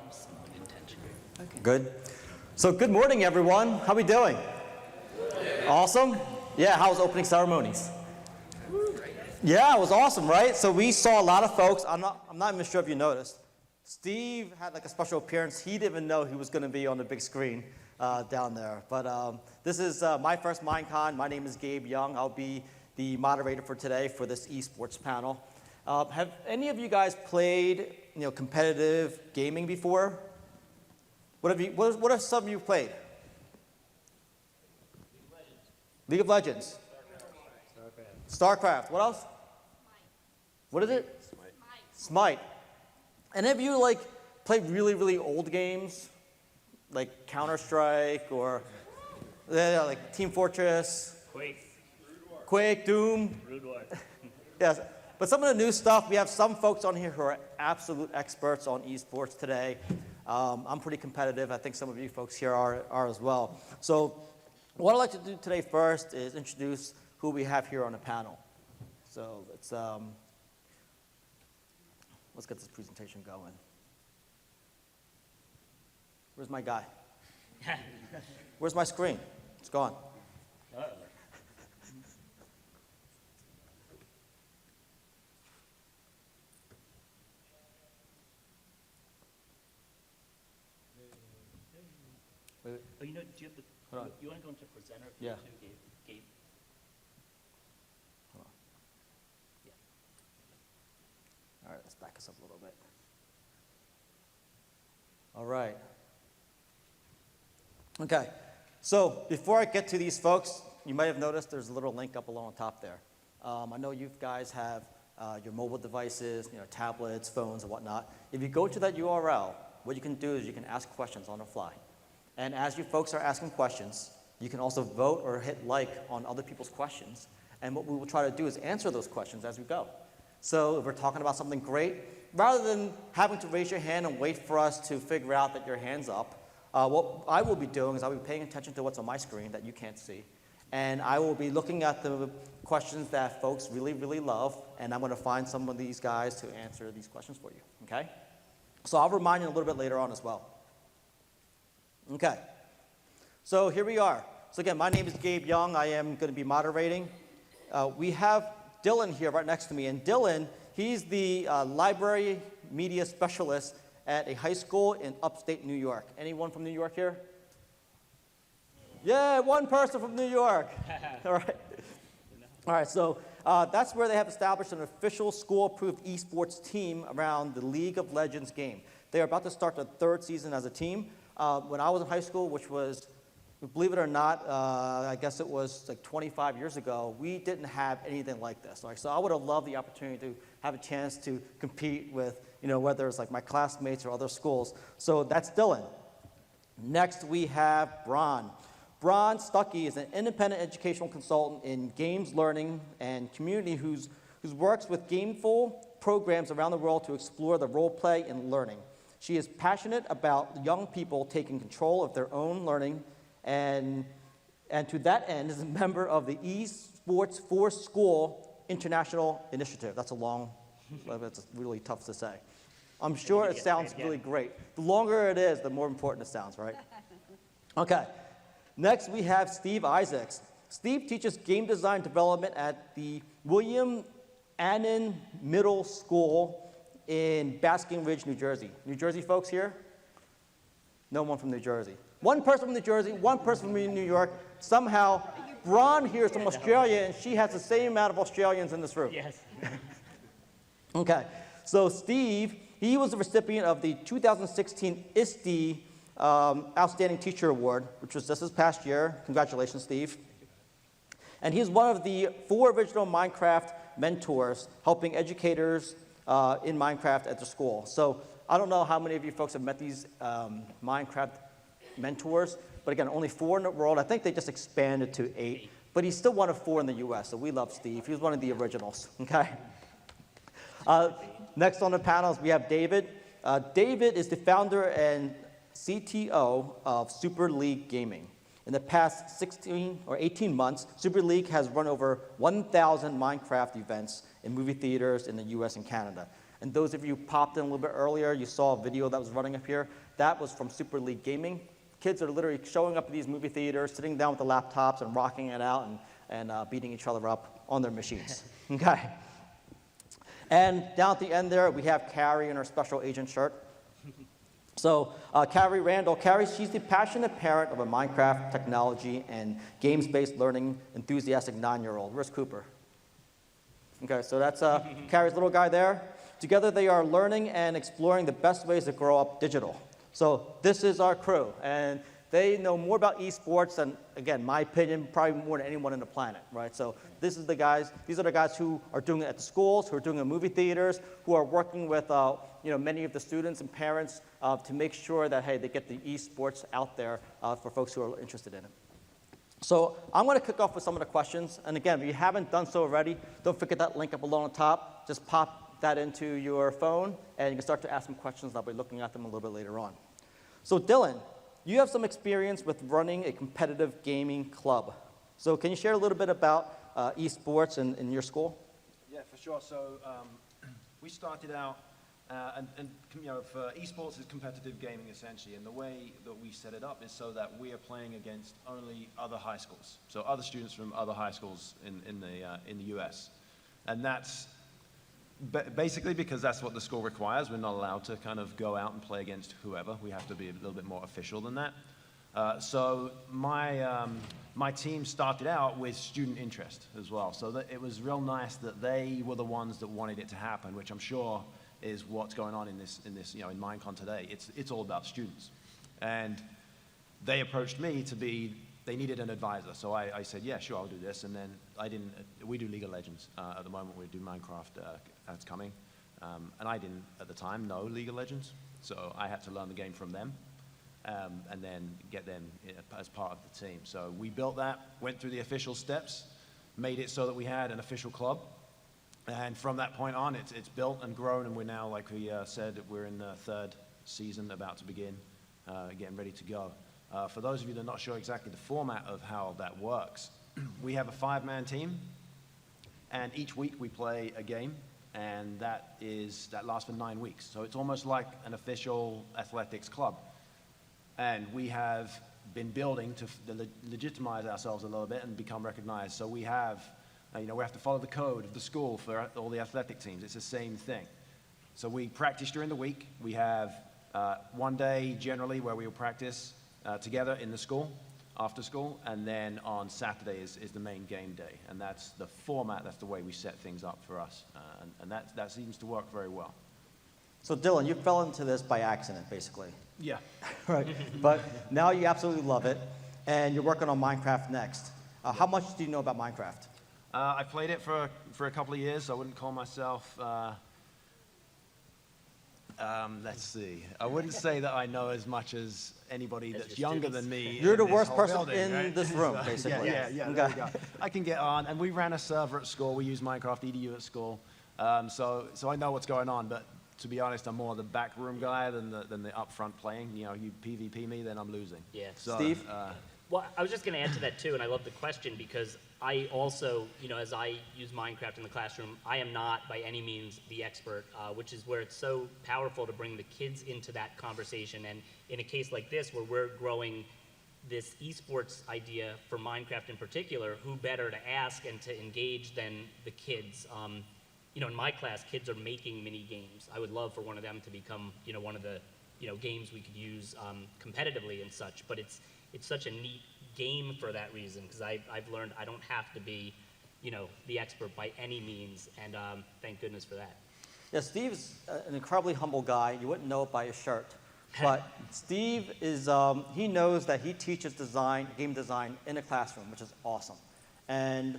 Okay. Good. So good morning, everyone. How we doing? Awesome? Yeah, how was opening ceremonies? Yeah, it was awesome, right? So we saw a lot of folks. I'm not even sure if you noticed. Steve had like a special appearance. He didn't even know he was going to be on the big screen down there. But this is my first MINECON. My name is Gabe Young. I'll be the moderator for today for this eSports panel. Have any of you guys played, competitive gaming before? What have some of you played? League of Legends. StarCraft. What else? What is it? Smite. Any of you play really, really old games? Like Counter-Strike or like Team Fortress? Quake, Doom? Rude War. Yes. But some of the new stuff, we have some folks on here who are absolute experts on esports today. I'm pretty competitive. I think some of you folks here are as well. So what I'd like to do today first is introduce who we have here on the panel. So let's get this presentation going. Where's my guy? Where's my screen? It's gone. Oh, do you have the, you want to go into presenter? Yeah. Gabe? Hold on. Yeah. All right, let's back us up a little bit. All right. Okay, so before I get to these folks, you might have noticed there's a little link up along the top there. I know you guys have your mobile devices, tablets, phones, and whatnot. If you go to that URL, what you can do is you can ask questions on the fly. And as you folks are asking questions, you can also vote or hit like on other people's questions. And what we will try to do is answer those questions as we go. So if we're talking about something great, rather than having to raise your hand and wait for us to figure out that your hand's up, what I will be doing is I'll be paying attention to what's on my screen that you can't see. And I will be looking at the questions that folks really, really love, and I'm going to find some of these guys to answer these questions for you, okay? So I'll remind you a little bit later on as well. Okay, so here we are. So again, my name is Gabe Young. I am going to be moderating. We have Dylan here right next to me, and Dylan, he's the library media specialist at a high school in upstate New York. Anyone from New York here? Yeah, one person from New York. All right. All right, so that's where they have established an official school-approved esports team around the League of Legends game. They are about to start their third season as a team. When I was in high school, which was, believe it or not, I guess it was like 25 years ago, we didn't have anything like this. So I would have loved the opportunity to have a chance to compete with, whether it's like my classmates or other schools. So that's Dylan. Next, we have Bron. Bron Stuckey is an independent educational consultant in games learning and community who works with gameful programs around the world to explore the role play and learning. She is passionate about young people taking control of their own learning, and to that end is a member of the eSports for School International Initiative. That's that's really tough to say. I'm sure it sounds really great. The longer it is, the more important it sounds, right? Okay. Next, we have Steve Isaacs. Steve teaches game design development at the William Annan Middle School in Basking Ridge, New Jersey. New Jersey folks here? No one from New Jersey. One person from New Jersey, one person from New York. Somehow, Bron here is from Australia, and she has the same amount of Australians in this room. Yes. Okay, so Steve, he was the recipient of the 2016 ISTE Outstanding Teacher Award, which was just this past year. Congratulations, Steve. And he's one of the 4 original Minecraft mentors, helping educators in Minecraft at the school. So I don't know how many of you folks have met these Minecraft mentors, but again, only 4 in the world. I think they just expanded to 8, but he's still one of 4 in the US, so we love Steve. He was one of the originals, okay? Next on the panels, we have David. David is the founder and CTO of Super League Gaming. In the past 16 or 18 months, Super League has run over 1,000 Minecraft events in movie theaters in the US and Canada. And those of you who popped in a little bit earlier, you saw a video that was running up here. That was from Super League Gaming. Kids are literally showing up at these movie theaters, sitting down with the laptops and rocking it out and beating each other up on their machines. Okay. And down at the end there, we have Carrie in her special agent shirt. So Carrie Randall, she's the passionate parent of a Minecraft technology and games-based learning enthusiastic 9-year-old. Where's Cooper? Okay, so that's Carrie's little guy there. Together they are learning and exploring the best ways to grow up digital. So this is our crew, and they know more about esports than, again, my opinion, probably more than anyone on the planet, right? So these are the guys who are doing it at the schools, who are doing it in movie theaters, who are working with many of the students and parents to make sure that, hey, they get the esports out there for folks who are interested in it. So I'm going to kick off with some of the questions. And again, if you haven't done so already, don't forget that link up below on the top. Just pop that into your phone, and you can start to ask some questions. I'll be looking at them a little bit later on. So Dylan, you have some experience with running a competitive gaming club. So can you share a little bit about esports in your school? Yeah, for sure. So we started out, for esports is competitive gaming essentially, and the way that we set it up is so that we are playing against only other high schools, so other students from other high schools in the US, and that's basically because that's what the school requires. We're not allowed to kind of go out and play against whoever. We have to be a little bit more official than that. So my team started out with student interest as well. So that it was real nice that they were the ones that wanted it to happen, which I'm sure is what's going on in this in MINECON today. It's all about students. And they approached me they needed an advisor. So I said, yeah, sure, I'll do this. And then we do League of Legends. At the moment, we do Minecraft, that's coming. And I didn't, at the time, know League of Legends. So I had to learn the game from them. And then get them as part of the team. So we built that, went through the official steps, made it so that we had an official club. And from that point on, it's built and grown, and we're now, like we said, we're in the 3rd season, about to begin, getting ready to go. For those of you that are not sure exactly the format of how that works, we have a 5-man team, and each week we play a game, and that lasts for 9 weeks. So it's almost like an official athletics club. And we have been building to legitimize ourselves a little bit and become recognized. So we have, we have to follow the code of the school for all the athletic teams. It's the same thing. So we practice during the week. We have one day generally where we will practice together in the school, after school, and then on Saturday is the main game day. And that's the format, that's the way we set things up for us. And that seems to work very well. So Dylan, you fell into this by accident, basically. Yeah. Right. But now you absolutely love it, and you're working on Minecraft next. How much do you know about Minecraft? I played it for a couple of years. I wouldn't call myself, let's see. I wouldn't say that I know as much as anybody that's younger than me. You're the in worst this whole person building, in right? this room, basically. Yeah, Okay. there we go. I can get on, and we ran a server at school. We use Minecraft EDU at school, so I know what's going on. But to be honest, I'm more the backroom guy than the upfront playing. You PvP me, then I'm losing. Yeah. So, Steve? Well, I was just going to add to that too, and I love the question because I also, as I use Minecraft in the classroom, I am not by any means the expert, which is where it's so powerful to bring the kids into that conversation. And in a case like this, where we're growing this esports idea for Minecraft in particular, who better to ask and to engage than the kids? In my class, kids are making mini games. I would love for one of them to become, one of the, games we could use competitively and such. But it's such a neat game for that reason, because I've learned I don't have to be, the expert by any means, and thank goodness for that. Yeah, Steve's an incredibly humble guy. You wouldn't know it by his shirt. But Steve is, he knows that he teaches game design in a classroom, which is awesome. And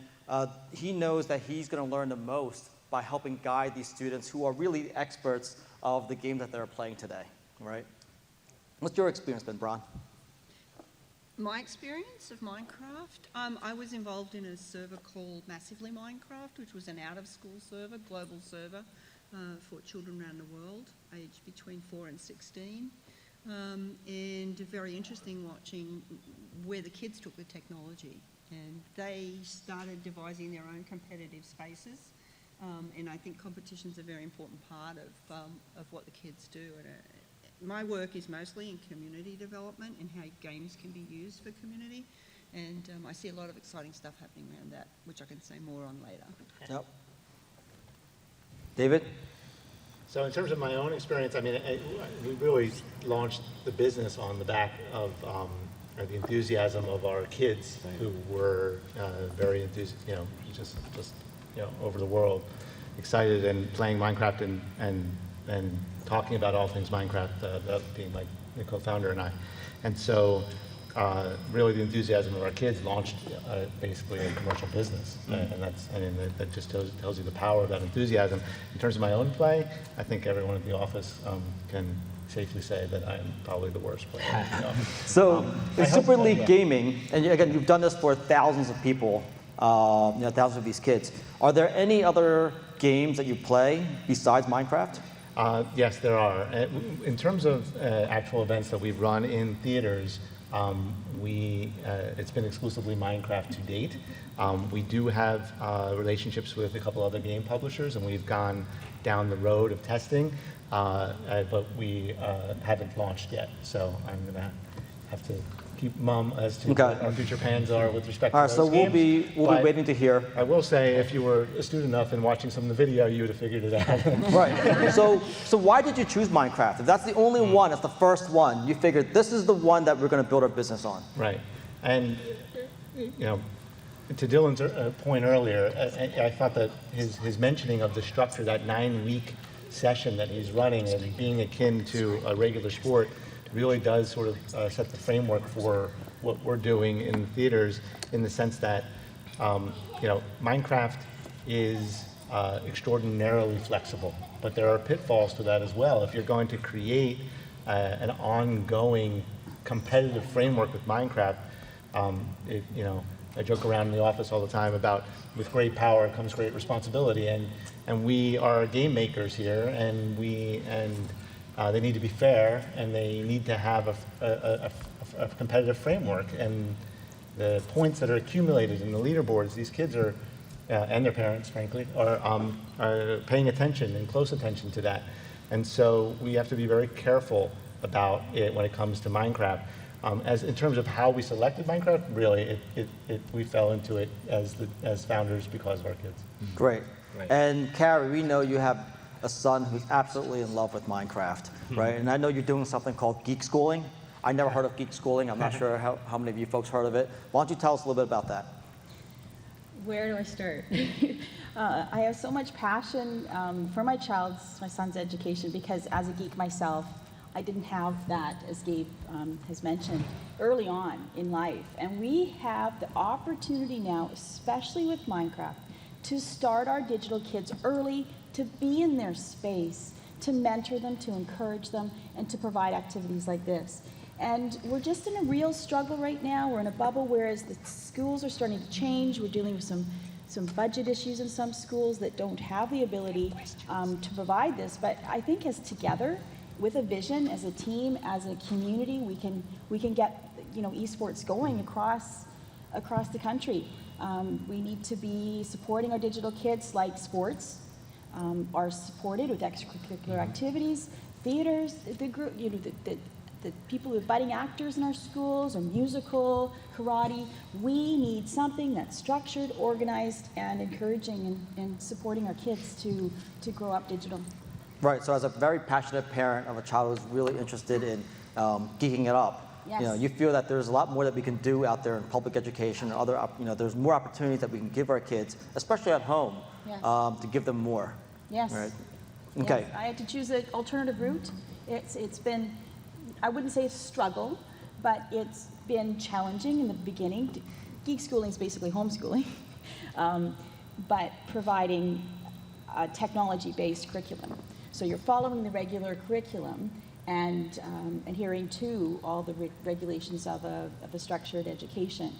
he knows that he's going to learn the most by helping guide these students who are really the experts of the game that they're playing today, right? What's your experience been, Bron? My experience of Minecraft, I was involved in a server called Massively Minecraft, which was an out-of-school server, global server, for children around the world, aged between 4 and 16. And very interesting watching where the kids took the technology. And they started devising their own competitive spaces. And I think competition's a very important part of what the kids do. And my work is mostly in community development and how games can be used for community. And I see a lot of exciting stuff happening around that, which I can say more on later. Yep. David? So in terms of my own experience, I mean, we really launched the business on the back of the enthusiasm of our kids who were very enthusiastic, just over the world, excited and playing Minecraft and talking about all things Minecraft, that being my co-founder and I. And so really the enthusiasm of our kids launched basically a commercial business. That just tells you the power of that enthusiasm. In terms of my own play, I think everyone at the office can safely say that I'm probably the worst player. So in Super League Gaming, and again, you've done this for thousands of people, thousands of these kids. Are there any other games that you play besides Minecraft? Yes, there are. In terms of actual events that we've run in theaters, it's been exclusively Minecraft to date. We do have relationships with a couple other game publishers, and we've gone down the road of testing, but we haven't launched yet. So I'm going to have to keep mum as to what our future plans are with respect to those so we'll games. we'll be waiting to hear. I will say, if you were astute enough in watching some of the video, you would have figured it out. Right. So why did you choose Minecraft? If that's the only one, it's the first one, you figured this is the one that we're going to build our business on. Right. And, to Dylan's point earlier, I thought that his mentioning of the structure, that 9-week session that he's running and being akin to a regular sport, really does sort of set the framework for what we're doing in theaters, in the sense that, Minecraft is extraordinarily flexible, but there are pitfalls to that as well. If you're going to create an ongoing competitive framework with Minecraft, I joke around in the office all the time about with great power comes great responsibility, and we are game makers here, and they need to be fair, and they need to have a competitive framework. And the points that are accumulated in the leaderboards, these kids are, and their parents, frankly, are paying attention and close attention to that. And so we have to be very careful about it when it comes to Minecraft. As in terms of how we selected Minecraft, really, we fell into it as founders because of our kids. Great. Right. And Carrie, we know you have a son who's absolutely in love with Minecraft, right? And I know you're doing something called Geek Schooling. I never heard of Geek Schooling. I'm not sure how many of you folks heard of it. Why don't you tell us a little bit about that? Where do I start? I have so much passion for my son's education, because as a geek myself, I didn't have that, as Gabe has mentioned, early on in life. And we have the opportunity now, especially with Minecraft, to start our digital kids early, to be in their space, to mentor them, to encourage them, and to provide activities like this. And we're just in a real struggle right now. We're in a bubble, whereas the schools are starting to change. We're dealing with some budget issues in some schools that don't have the ability to provide this. But I think as together, with a vision, as a team, as a community, we can get esports going across the country. We need to be supporting our digital kids, like sports are supported with extracurricular activities, theaters, the people who are budding actors in our schools, or musical, karate. We need something that's structured, organized, and encouraging and supporting our kids to grow up digital. Right, so as a very passionate parent of a child who's really interested in geeking it up, Yes. You feel that there's a lot more that we can do out there in public education, or other, there's more opportunities that we can give our kids, especially at home, Yes. to give them more. Yes. Right? Okay. Yes. I had to choose an alternative route. It's been, I wouldn't say a struggle, but it's been challenging in the beginning. Geek schooling is basically homeschooling, but providing a technology-based curriculum. So you're following the regular curriculum and adhering to all the regulations of a structured education,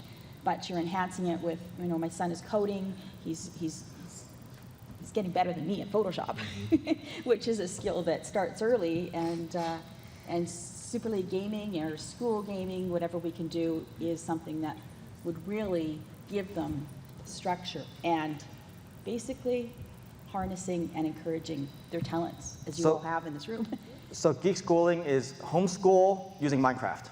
but you're enhancing it with, my son is coding. He's getting better than me at Photoshop, which is a skill that starts early, and Super League gaming or school gaming, whatever we can do, is something that would really give them structure and basically harnessing and encouraging their talents, as you So- all have in this room. So Geek Schooling is homeschool using Minecraft.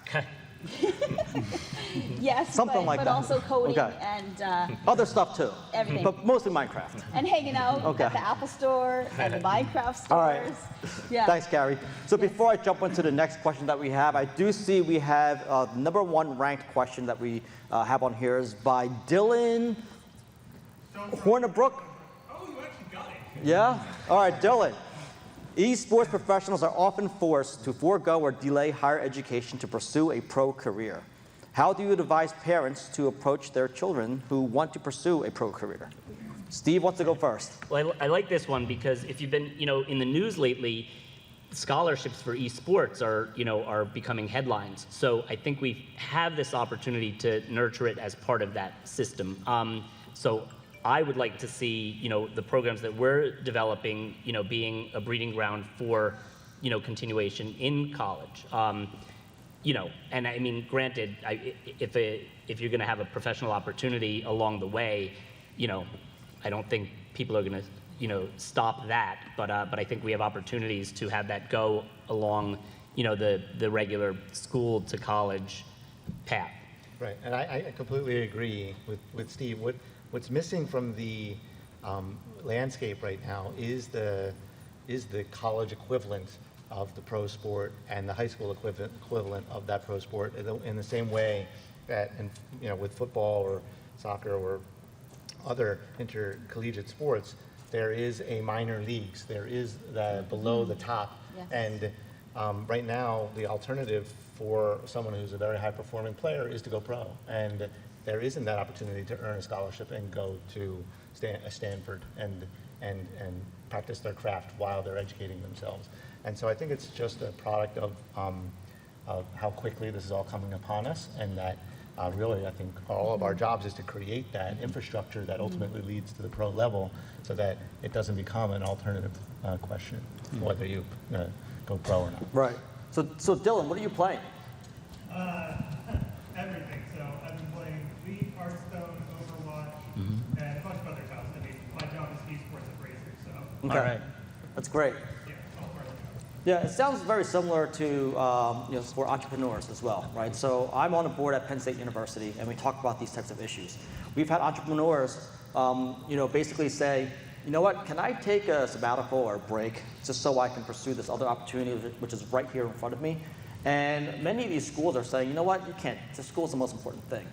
Yes, Something but, like but that. also coding Okay. and Other stuff too. Everything. But mostly Minecraft. hanging out Okay. at the Apple Store and the Minecraft stores. All right. Yeah. Thanks, Carrie. So before I jump into the next question that we have, I do see we have number one ranked question that we have on here is by Dylan Hornibrook. Oh, you actually got it. Yeah? All right, Dylan. Esports professionals are often forced to forego or delay higher education to pursue a pro career. How do you advise parents to approach their children who want to pursue a pro career? Steve wants to go first. Well, I like this one because if you've been, in the news lately, scholarships for esports are becoming headlines. So I think we have this opportunity to nurture it as part of that system. So I would like to see, the programs that we're developing, being a breeding ground for, continuation in college. And I mean, granted, if you're going to have a professional opportunity along the way, I don't think people are going to, stop that. But I think we have opportunities to have that go along, the regular school to college path. Right, and I completely agree with Steve. What's missing from the landscape right now is the college equivalent of the pro sport and the high school equivalent of that pro sport in the same way that with football or soccer or other intercollegiate sports, there is a minor leagues, there is the below the top, Yes. and right now the alternative for someone who's a very high performing player is to go pro, and there isn't that opportunity to earn a scholarship and go to Stanford and practice their craft while they're educating themselves. And so I think it's just a product of how quickly this is all coming upon us, and that really I think all of our jobs is to create that infrastructure that ultimately leads to the pro level so that it doesn't become an alternative question whether you go pro or not. Right. So Dylan, what are you playing? Everything. So I've been playing League, Hearthstone, Overwatch, and a bunch of other jobs. I mean, my job is eSports appraiser, so Okay. All right. That's great. yeah, it's all part of the job. Yeah, it sounds very similar to for entrepreneurs as well, right? So I'm on a board at Penn State University, and we talk about these types of issues. We've had entrepreneurs, basically say, you know what? Can I take a sabbatical or a break just so I can pursue this other opportunity, which is right here in front of me? And many of these schools are saying, you know what? You can't. The school is the most important thing.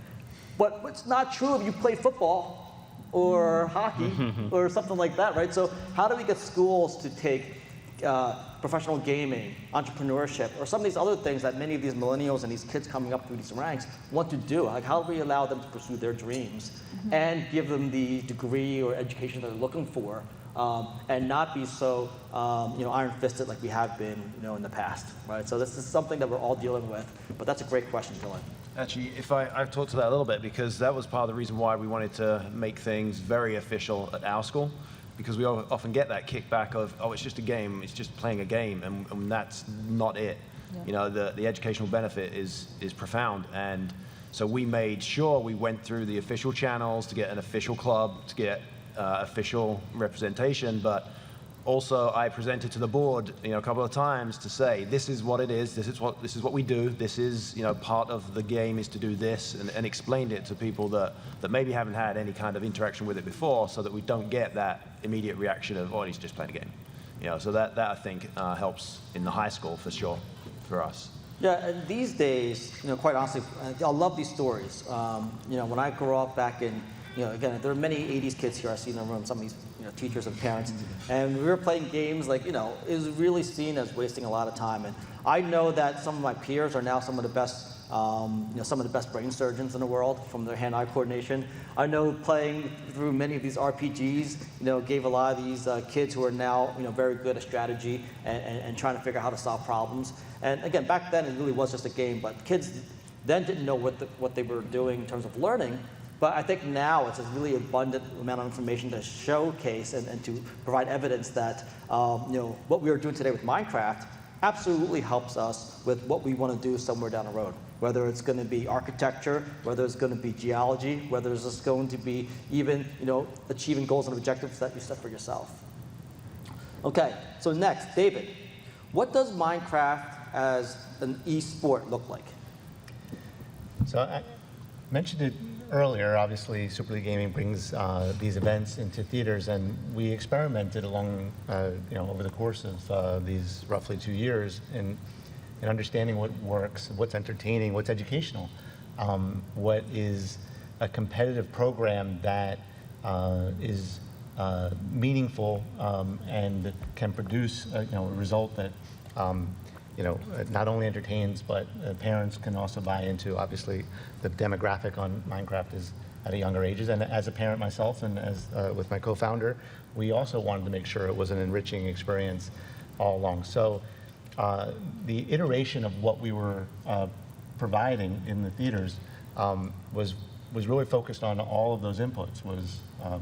But it's not true if you play football or hockey or something like that, right? So how do we get schools to take professional gaming, entrepreneurship, or some of these other things that many of these millennials and these kids coming up through these ranks want to do? Like, how do we allow them to pursue their dreams and give them the degree or education that they're looking for, and not be so, iron-fisted like we have been, in the past, right? So this is something that we're all dealing with, but that's a great question, Dylan. Actually, if I've talked to that a little bit, because that was part of the reason why we wanted to make things very official at our school, because we often get that kickback of, oh, it's just a game, it's just playing a game, and that's not it. Yeah. The educational benefit is profound, and so we made sure we went through the official channels to get an official club, to get official representation, but also I presented to the board, a couple of times to say, this is what it is, this is what we do, this is, part of the game is to do this, and explained it to people that maybe haven't had any kind of interaction with it before, so that we don't get that immediate reaction of, oh, he's just playing a game. So that I think helps in the high school for sure, for us. Yeah, and these days, quite honestly, I love these stories. When I grew up back in, again, there are many 80s kids here I see in the room, some of these, teachers and parents, and we were playing games like, it was really seen as wasting a lot of time. And I know that some of my peers are now some of the best, some of the best brain surgeons in the world from their hand-eye coordination. I know playing through many of these RPGs, gave a lot of these kids who are now, very good at strategy and trying to figure out how to solve problems. And again, back then it really was just a game, but kids then didn't know what they were doing in terms of learning. But I think now it's a really abundant amount of information to showcase and to provide evidence that what we are doing today with Minecraft absolutely helps us with what we want to do somewhere down the road. Whether it's going to be architecture, whether it's going to be geology, whether it's just going to be even achieving goals and objectives that you set for yourself. Okay, so next, David, what does Minecraft as an e-sport look like? So I mentioned it earlier. Obviously, Super League Gaming brings these events into theaters, and we experimented along, over the course of these roughly 2 years in understanding what works, what's entertaining, what's educational, what is a competitive program that is meaningful and can produce a result that not only entertains, but parents can also buy into. Obviously, the demographic on Minecraft is at a younger ages, and as a parent myself, and as with my co-founder, we also wanted to make sure it was an enriching experience all along. So the iteration of what we were providing in the theaters was really focused on all of those inputs.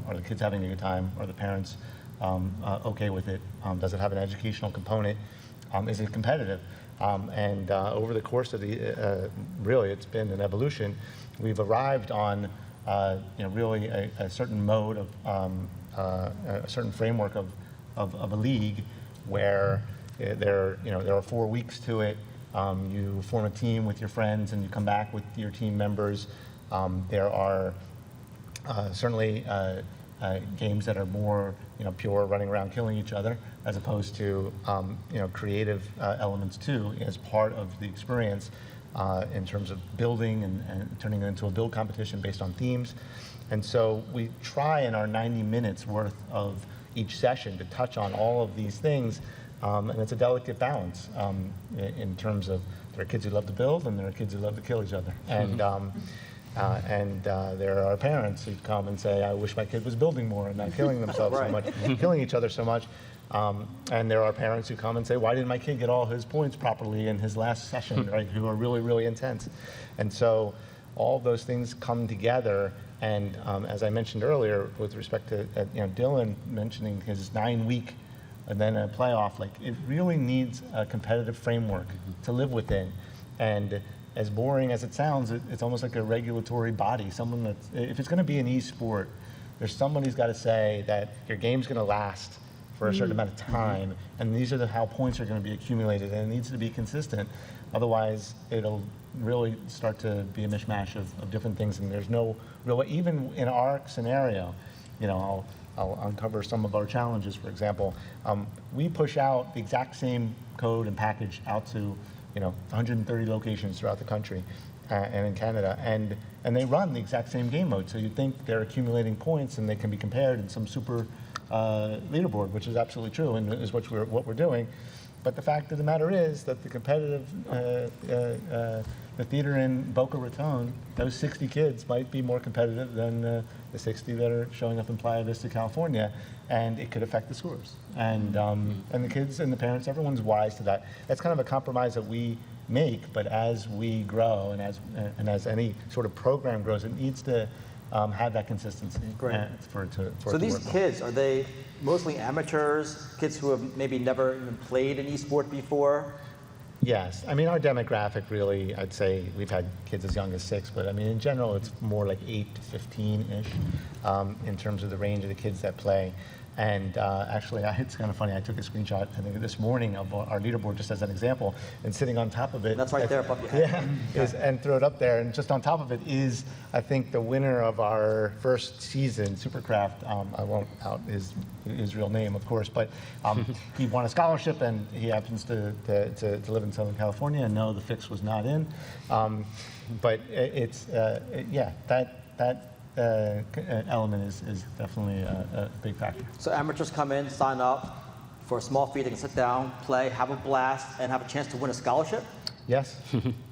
Are the kids having a good time? Are the parents okay with it? Does it have an educational component? Is it competitive? And over the course of really, it's been an evolution. We've arrived on, really a certain mode of, a certain framework of a league where there are 4 weeks to it. You form a team with your friends and you come back with your team members. There are certainly games that are more pure running around killing each other, as opposed to creative elements too, as part of the experience in terms of building and turning it into a build competition based on themes. And so we try in our 90 minutes worth of each session to touch on all of these things, and it's a delicate balance in terms of there are kids who love to build and there are kids who love to kill each other. And there are parents who come and say, I wish my kid was building more and not killing themselves so much, killing each other so much. And there are parents who come and say, why didn't my kid get all his points properly in his last session, right, who are really, really intense. And so all those things come together. And as I mentioned earlier, with respect to Dylan mentioning his 9-week and then a playoff, like it really needs a competitive framework to live within. And as boring as it sounds, it's almost like a regulatory body. Someone that's, if it's going to be an e-sport, there's somebody who's got to say that your game's going to last for a certain amount of time, and these are how points are going to be accumulated, and it needs to be consistent. Otherwise, it'll really start to be a mishmash of different things, and there's no real, even in our scenario, I'll uncover some of our challenges. For example, we push out the exact same code and package out to 130 locations throughout the country and in Canada, and they run the exact same game mode. So you'd think they're accumulating points and they can be compared in some super leaderboard, which is absolutely true and is what we're doing. But the fact of the matter is that the competitive, the theater in Boca Raton, those 60 kids might be more competitive than the 60 that are showing up in Playa Vista, California, and it could affect the scores. And the kids and the parents, everyone's wise to that. That's kind of a compromise that we make, but as we grow and as any sort of program grows, it needs to have that consistency. Great. For it to So these work. kids, are they mostly amateurs, kids who have maybe never even played an e-sport before? Yes, I mean our demographic really, I'd say we've had kids as young as 6, but I mean in general it's more like 8 to 15-ish in terms of the range of the kids that play. And actually, it's kind of funny, I took a screenshot I think this morning of our leaderboard just as an example, and sitting on top of it. That's right there above your head. Yeah, and throw it up there, and just on top of it is, I think, the winner of our first season, Supercraft. I won't out his real name, of course, but he won a scholarship, and he happens to live in Southern California, and no, the fix was not in. But it's, that element is definitely a big factor. So amateurs come in, sign up for a small fee, they can sit down, play, have a blast, and have a chance to win a scholarship? Yes,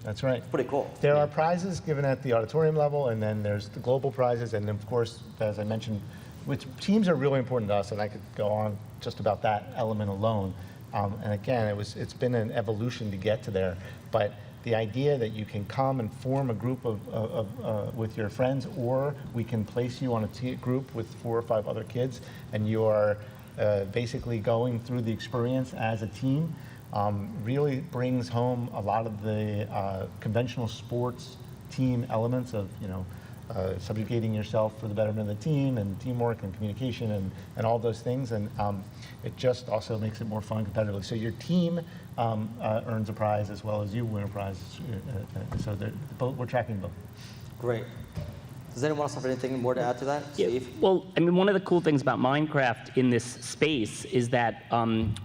that's right. Pretty cool. There are prizes given at the auditorium level, and then there's the global prizes, and then of course, as I mentioned, which teams are really important to us, and I could go on just about that element alone. And again, it's been an evolution to get to there, but the idea that you can come and form a group with your friends, or we can place you on a group with 4 or 5 other kids, and you are basically going through the experience as a team, really brings home a lot of the conventional sports team elements of subjugating yourself for the betterment of the team and teamwork and communication and all those things. And it just also makes it more fun competitively. So your team earns a prize as well as you win a prize. So we're tracking both. Great. Does anyone else have anything more to add to that? Steve? Well, I mean, one of the cool things about Minecraft in this space is that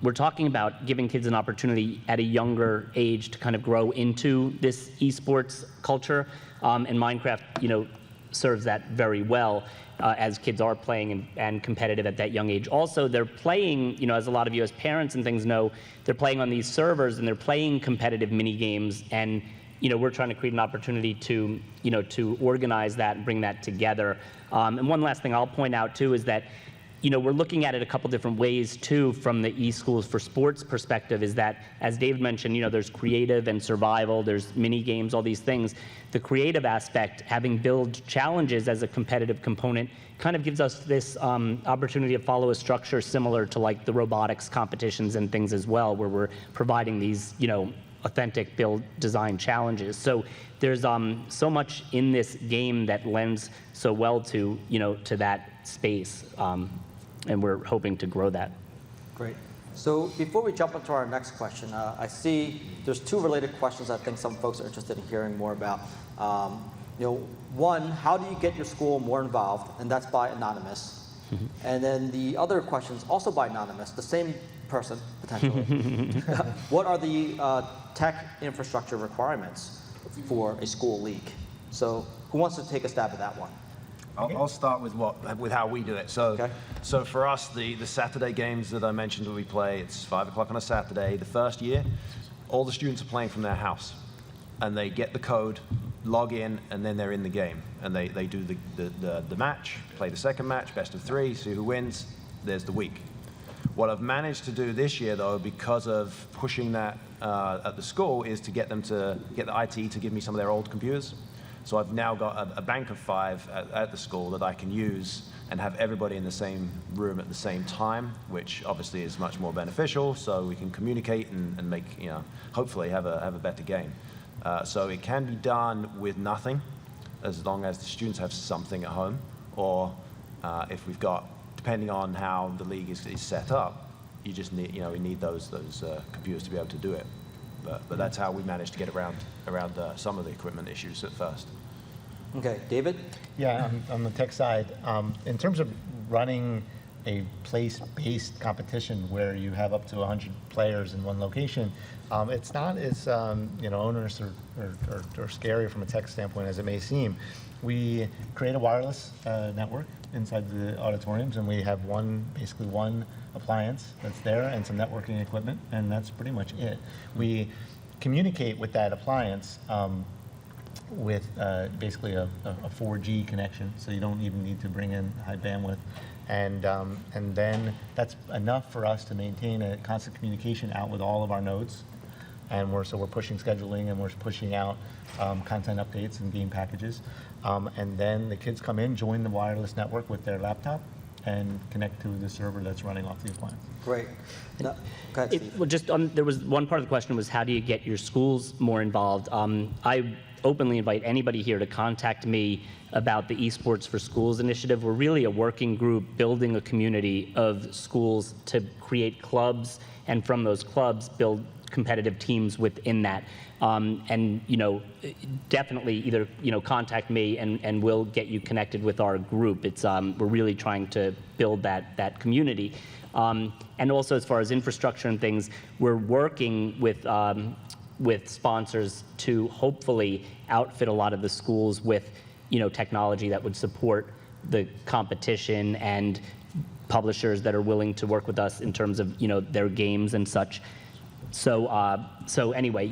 we're talking about giving kids an opportunity at a younger age to kind of grow into this esports culture, and Minecraft, serves that very well as kids are playing and competitive at that young age. Also, they're playing, as a lot of you as parents and things know, they're playing on these servers and they're playing competitive mini games, and we're trying to create an opportunity to, to organize that and bring that together. And one last thing I'll point out too is that, we're looking at it a couple different ways too from the eSchools for Sports perspective, is that, as David mentioned, there's creative and survival, there's mini games, all these things. The creative aspect, having build challenges as a competitive component, kind of gives us this opportunity to follow a structure similar to like the robotics competitions and things as well, where we're providing these, authentic build design challenges. So there's so much in this game that lends so well to, to that space. And we're hoping to grow that. Great. So before we jump into our next question, I see there's two related questions I think some folks are interested in hearing more about. One, how do you get your school more involved? And that's by Anonymous. And then the other question is also by Anonymous, the same person, potentially. What are the tech infrastructure requirements for a school league? So who wants to take a stab at that one? I'll start with how we do it. So for us, the Saturday games that I mentioned that we play, it's 5 o'clock on a Saturday. The first year, all the students are playing from their house, and they get the code, log in, and then they're in the game. And they do the match, play the second match, best of 3, see who wins. There's the week. What I've managed to do this year, though, because of pushing that at the school, is to get the IT to give me some of their old computers. So I've now got a bank of 5 at the school that I can use and have everybody in the same room at the same time, which obviously is much more beneficial, so we can communicate and make, hopefully have a better game. So it can be done with nothing, as long as the students have something at home, or if we've got, depending on how the league is set up, you just need, we need those computers to be able to do it. But that's how we managed to get around some of the equipment issues at first. Okay, David? Yeah, on the tech side, in terms of running a place-based competition where you have up to 100 players in one location, it's not as onerous or scary from a tech standpoint as it may seem. We create a wireless network inside the auditoriums, and we have basically one appliance that's there and some networking equipment, and that's pretty much it. We communicate with that appliance with basically a 4G connection, so you don't even need to bring in high bandwidth. And then that's enough for us to maintain a constant communication out with all of our nodes. And we're pushing scheduling, and we're pushing out content updates and game packages. And then the kids come in, join the wireless network with their laptop, and connect to the server that's running off the appliance. Great. No, go ahead, Steve. Well, there was one part of the question was, how do you get your schools more involved? I openly invite anybody here to contact me about the eSports for Schools initiative. We're really a working group building a community of schools to create clubs, and from those clubs build competitive teams within that. And definitely either contact me and we'll get you connected with our group. It's we're really trying to build that community. And also, as far as infrastructure and things, we're working with sponsors to hopefully outfit a lot of the schools with technology that would support the competition, and publishers that are willing to work with us in terms of their games and such. So anyway,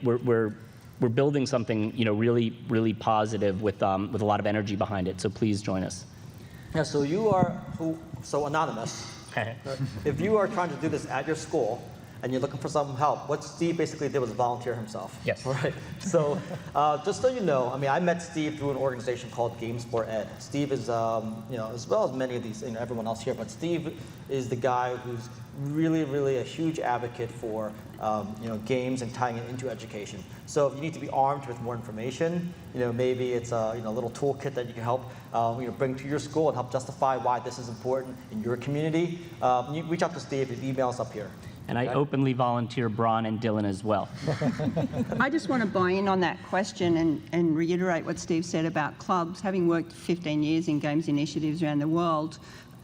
we're building something really positive with a lot of energy behind it. So please join us. Yeah. So you are Anonymous. If you are trying to do this at your school and you're looking for some help, what Steve basically did was volunteer himself. Yes. Right. So just so you know, I met Steve through an organization called Game Sport Ed. Steve is, as well as many of these, everyone else here, but Steve is the guy who's really, really a huge advocate for games and tying it into education. So if you need to be armed with more information, maybe it's a little toolkit that you can help bring to your school and help justify why this is important in your community. You reach out to Steve. His email is up here. And I openly volunteer Bron and Dylan as well. I just want to buy in on that question and reiterate what Steve said about clubs. Having worked 15 years in games initiatives around the world,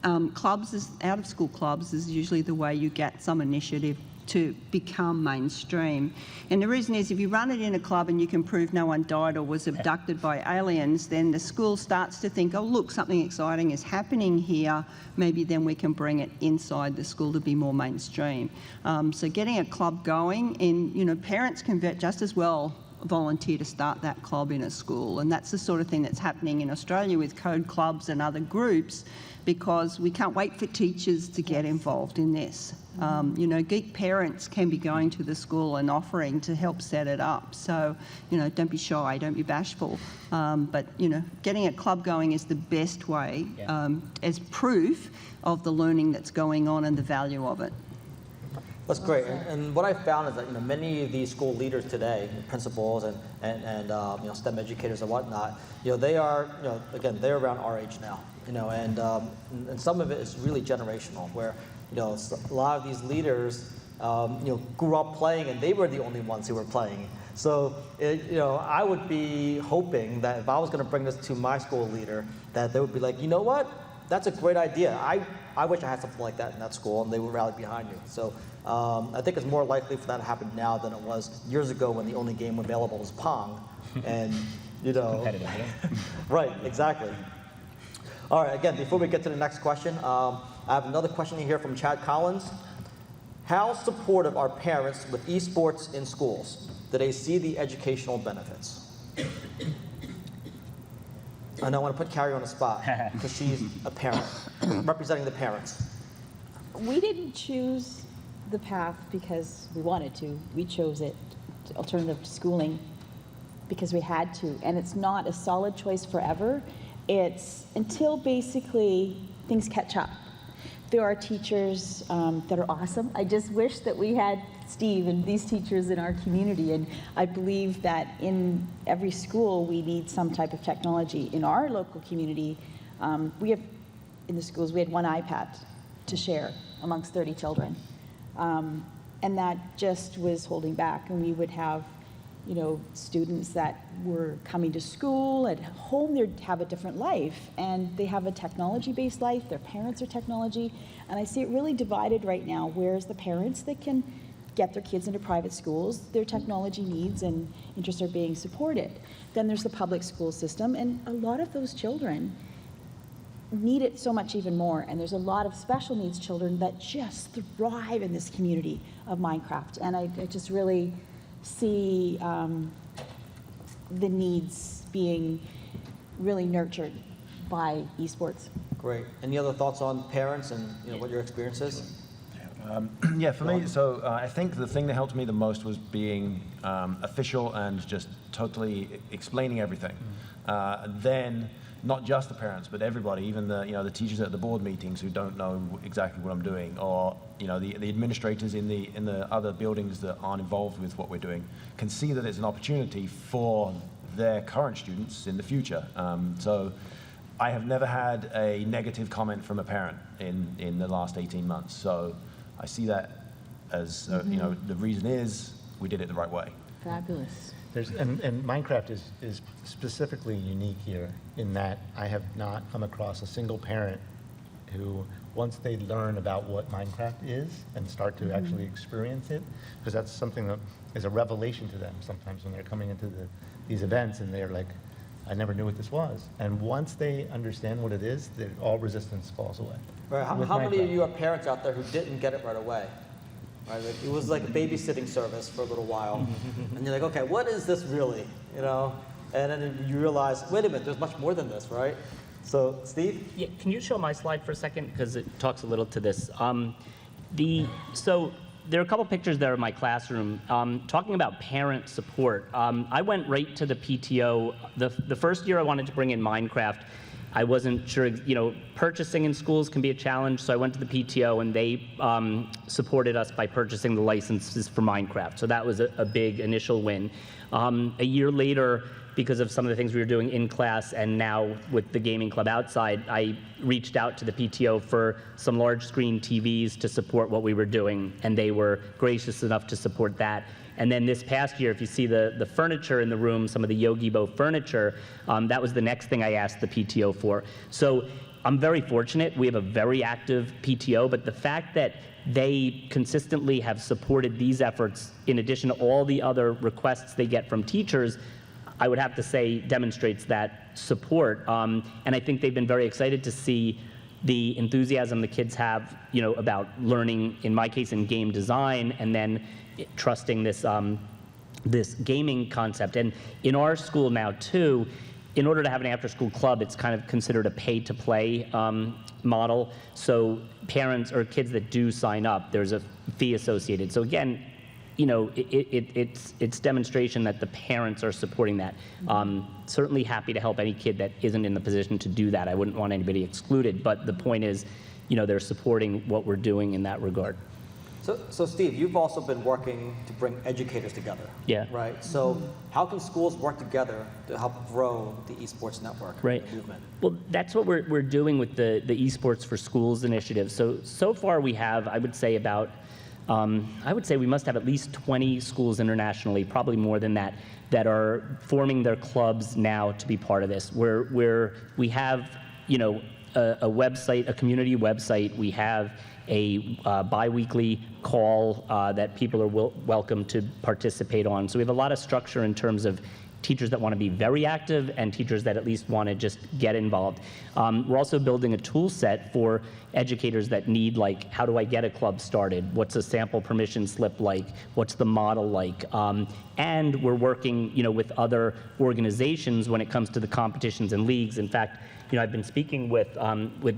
out-of-school clubs is usually the way you get some initiative to become mainstream. And the reason is if you run it in a club and you can prove no one died or was abducted by aliens, then the school starts to think, oh, look, something exciting is happening here. Maybe then we can bring it inside the school to be more mainstream. So getting a club going, and parents can just as well volunteer to start that club in a school. And that's the sort of thing that's happening in Australia with code clubs and other groups, because we can't wait for teachers to get involved in this. Geek parents can be going to the school and offering to help set it up. So, don't be shy, don't be bashful. But, getting a club going is the best way as proof of the learning that's going on and the value of it. That's great. And what I found is that many of these school leaders today, principals and STEM educators and whatnot, they are again, they're around our age now. And some of it is really generational, where a lot of these leaders grew up playing and they were the only ones who were playing. So I would be hoping that if I was going to bring this to my school leader, that they would be like, you know what, that's a great idea. I wish I had something like that in that school, and they would rally behind you. So I think it's more likely for that to happen now than it was years ago when the only game available was Pong, and Competitive, right, exactly. All right, again, before we get to the next question, I have another question here from Chad Collins. How supportive are parents with eSports in schools? Do they see the educational benefits? And I want to put Carrie on the spot because she's a parent, representing the parents. We didn't choose the path because we wanted to. We chose it, alternative to schooling, because we had to. And it's not a solid choice forever. It's until basically things catch up. There are teachers that are awesome. I just wish that we had Steve and these teachers in our community. And I believe that in every school we need some type of technology. In our local community, in the schools, we had one iPad to share amongst 30 children. And that just was holding back. And we would have students that were coming to school. At home, they'd have a different life, and they have a technology-based life. Their parents are technology, and I see it really divided right now. Whereas the parents that can get their kids into private schools, their technology needs and interests are being supported. Then there's the public school system, and a lot of those children need it so much even more. And there's a lot of special needs children that just thrive in this community of Minecraft, and I just really see the needs being really nurtured by eSports. Great. Any other thoughts on parents and what your experience is? Yeah, for me, so I think the thing that helped me the most was being official and just totally explaining everything. Then, not just the parents, but everybody, even the teachers at the board meetings who don't know exactly what I'm doing, or the administrators in the other buildings that aren't involved with what we're doing, can see that it's an opportunity for their current students in the future. So I have never had a negative comment from a parent in the last 18 months. So I see that as, the reason is we did it the right way. Fabulous. And Minecraft is specifically unique here in that I have not come across a single parent who, once they learn about what Minecraft is and start to actually experience it, because that's something that is a revelation to them sometimes when they're coming into these events and they're like, I never knew what this was. And once they understand what it is, all resistance falls away. Right. How many of you are parents out there who didn't get it right away? Right? It was like a babysitting service for a little while. And you're like, okay, what is this really? And then you realize, wait a minute, there's much more than this, right? So, Steve? Yeah, can you show my slide for a second? Because it talks a little to this. So there are a couple pictures there of my classroom. Talking about parent support, I went right to the PTO. The first year I wanted to bring in Minecraft, I wasn't sure, purchasing in schools can be a challenge, so I went to the PTO and they supported us by purchasing the licenses for Minecraft. So that was a big initial win. A year later, because of some of the things we were doing in class and now with the gaming club outside, I reached out to the PTO for some large screen TVs to support what we were doing, and they were gracious enough to support that. And then this past year, if you see the furniture in the room, some of the Yogi-Bo furniture, that was the next thing I asked the PTO for. So I'm very fortunate. We have a very active PTO, but the fact that they consistently have supported these efforts in addition to all the other requests they get from teachers, I would have to say demonstrates that support. And I think they've been very excited to see the enthusiasm the kids have, about learning, in my case, in game design, and then trusting this, this gaming concept. And in our school now, too, in order to have an after-school club, it's kind of considered a pay-to-play model. So parents or kids that do sign up, there's a fee associated. So again, it's demonstration that the parents are supporting that. Certainly happy to help any kid that isn't in the position to do that. I wouldn't want anybody excluded, but the point is, they're supporting what we're doing in that regard. So Steve, you've also been working to bring educators together. Yeah. Right? So how can schools work together to help grow the eSports network movement? Well, that's what we're doing with the eSports for Schools initiative. So far we have, I would say we must have at least 20 schools internationally, probably more than that, that are forming their clubs now to be part of this. Where we have, a website, a community website. We have a bi-weekly call that people are welcome to participate on. So we have a lot of structure in terms of teachers that want to be very active and teachers that at least want to just get involved. We're also building a tool set for educators that need, like, how do I get a club started? What's a sample permission slip like? What's the model like? And we're working, with other organizations when it comes to the competitions and leagues. In fact, I've been speaking with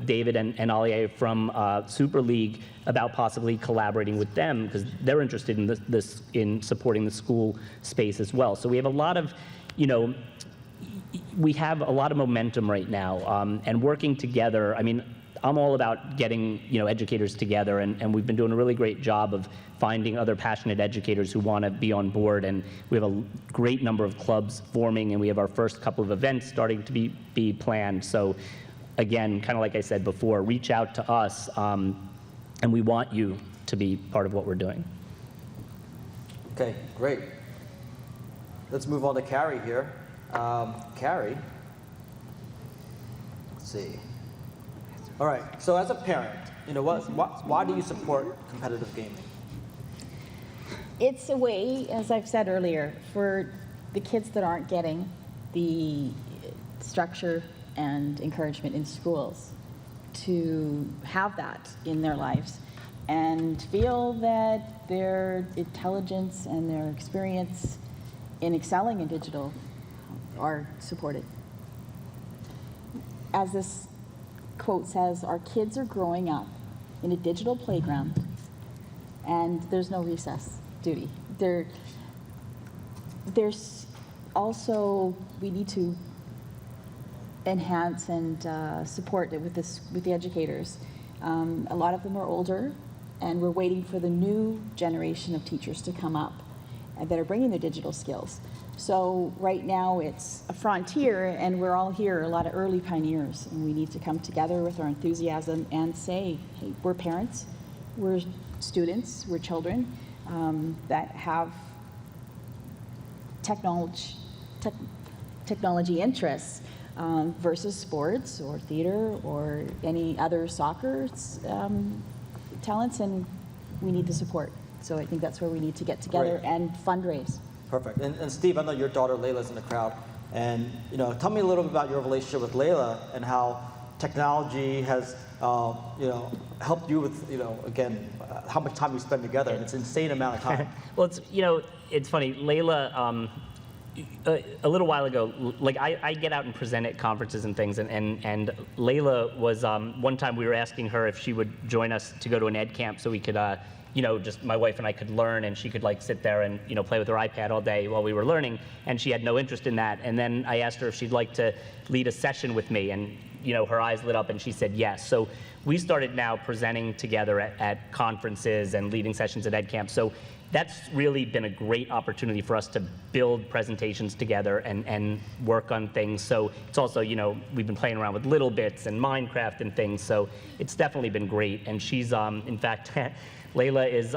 David and Ali from Super League about possibly collaborating with them because they're interested in this in supporting the school space as well. So we have a lot of, we have a lot of momentum right now, and working together. I mean, I'm all about getting educators together, and we've been doing a really great job of finding other passionate educators who want to be on board, and we have a great number of clubs forming, and we have our first couple of events starting to be planned. So again, kind of like I said before, reach out to us, and we want you to be part of what we're doing. Okay, great. Let's move on to Carrie here. Carrie, let's see. All right, so as a parent, why do you support competitive gaming? It's a way, as I've said earlier, for the kids that aren't getting the structure and encouragement in schools to have that in their lives and feel that their intelligence and their experience in excelling in digital are supported. As this quote says, our kids are growing up in a digital playground and there's no recess duty. There's also, we need to enhance and support it with the educators. A lot of them are older, and we're waiting for the new generation of teachers to come up that are bringing their digital skills. So right now it's a frontier, and we're all here, a lot of early pioneers, and we need to come together with our enthusiasm and say, hey, we're parents, we're students, we're children that have technology interests versus sports or theater or any other soccer talents, and we need the support. So I think that's where we need to get together and fundraise. Perfect. And Steve, I know your daughter Layla's in the crowd, and tell me a little bit about your relationship with Layla and how technology has helped you with again how much time we spend together. And it's an insane amount of time. Well, it's funny. Layla, a little while ago, like I get out and present at conferences and things, and Layla was one time we were asking her if she would join us to go to an ed camp so we could just my wife and I could learn, and she could like sit there and play with her iPad all day while we were learning, and she had no interest in that. And then I asked her if she'd like to lead a session with me, and her eyes lit up and she said yes. So we started now presenting together at conferences and leading sessions at EdCamp. So that's really been a great opportunity for us to build presentations together and work on things. So it's also, we've been playing around with Little Bits and Minecraft and things. So it's definitely been great. And she's, in fact, Layla is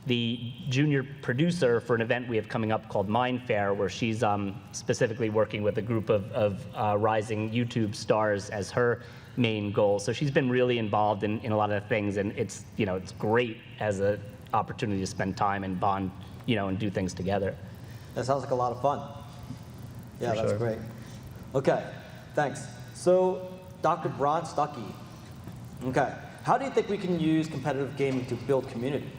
the junior producer for an event we have coming up called Mind Fair, where she's specifically working with a group of rising YouTube stars as her main goal. So she's been really involved in a lot of things, and it's great as an opportunity to spend time and bond, and do things together. That sounds like a lot of fun. Yeah, For that's sure. great. Okay, thanks. So, Dr. Bron Stuckey. Okay, how do you think we can use competitive gaming to build community?